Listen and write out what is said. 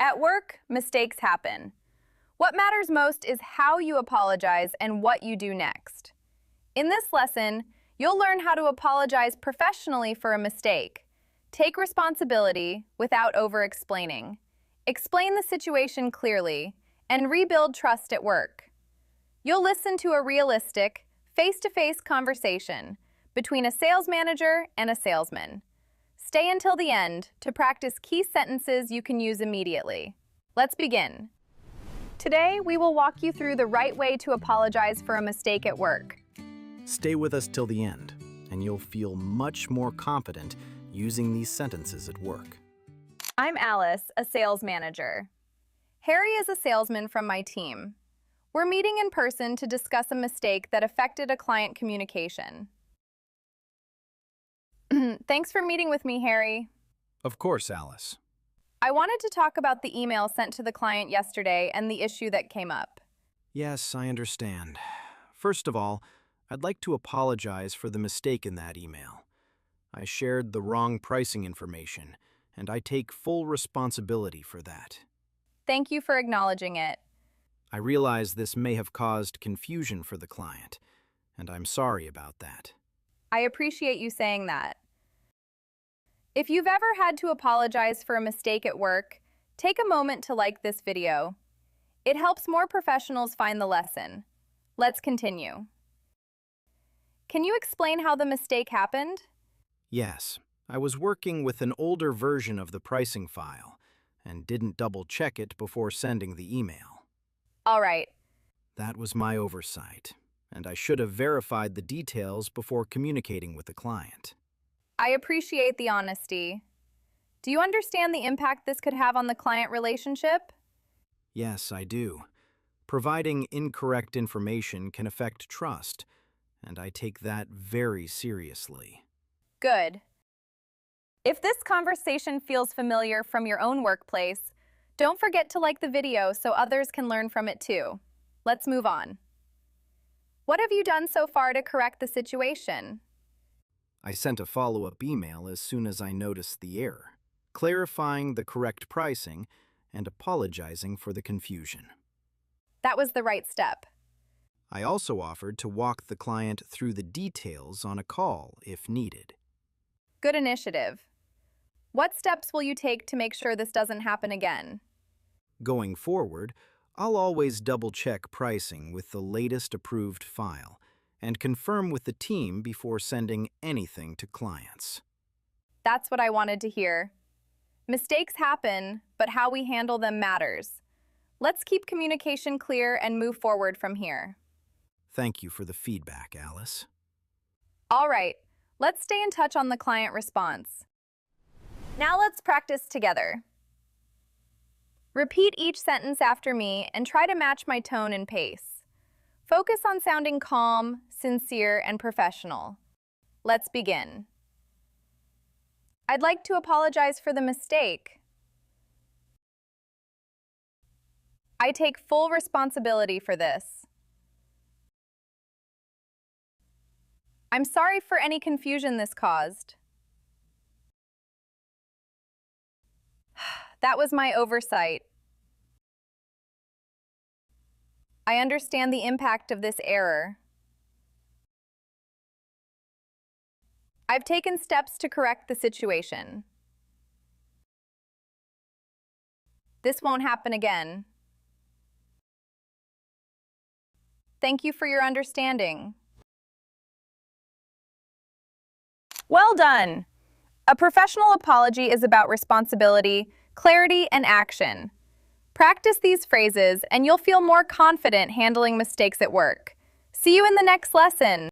At work, mistakes happen. What matters most is how you apologize and what you do next. In this lesson, you'll learn how to apologize professionally for a mistake, take responsibility without over-explaining, explain the situation clearly, and rebuild trust at work. You'll listen to a realistic, face-to-face conversation between a sales manager and a salesman. Stay until the end to practice key sentences you can use immediately. Let's begin. Today, we will walk you through the right way to apologize for a mistake at work. Stay with us till the end, and you'll feel much more confident using these sentences at work. I'm Alice, a sales manager. Harry is a salesman from my team. We're meeting in person to discuss a mistake that affected a client communication. Thanks for meeting with me, Harry. Of course, Alice. I wanted to talk about the email sent to the client yesterday and the issue that came up. Yes, I understand. First of all, I'd like to apologize for the mistake in that email. I shared the wrong pricing information, and I take full responsibility for that. Thank you for acknowledging it. I realize this may have caused confusion for the client, and I'm sorry about that. I appreciate you saying that. If you've ever had to apologize for a mistake at work, take a moment to like this video. It helps more professionals find the lesson. Let's continue. Can you explain how the mistake happened? Yes, I was working with an older version of the pricing file and didn't double-check it before sending the email. All right. That was my oversight, and I should have verified the details before communicating with the client. I appreciate the honesty. Do you understand the impact this could have on the client relationship? Yes, I do. Providing incorrect information can affect trust, and I take that very seriously. Good. If this conversation feels familiar from your own workplace, don't forget to like the video so others can learn from it too. Let's move on. What have you done so far to correct the situation? I sent a follow-up email as soon as I noticed the error, clarifying the correct pricing and apologizing for the confusion. That was the right step. I also offered to walk the client through the details on a call if needed. Good initiative. What steps will you take to make sure this doesn't happen again? Going forward, I'll always double-check pricing with the latest approved file and confirm with the team before sending anything to clients. That's what I wanted to hear. Mistakes happen, but how we handle them matters. Let's keep communication clear and move forward from here. Thank you for the feedback, Alice. All right, let's stay in touch on the client response. Now let's practice together. Repeat each sentence after me and try to match my tone and pace. Focus on sounding calm, sincere, and professional. Let's begin. I'd like to apologize for the mistake. I take full responsibility for this. I'm sorry for any confusion this caused. That was my oversight. I understand the impact of this error. I've taken steps to correct the situation. This won't happen again. Thank you for your understanding. Well done! A professional apology is about responsibility, clarity, and action. Practice these phrases and you'll feel more confident handling mistakes at work. See you in the next lesson.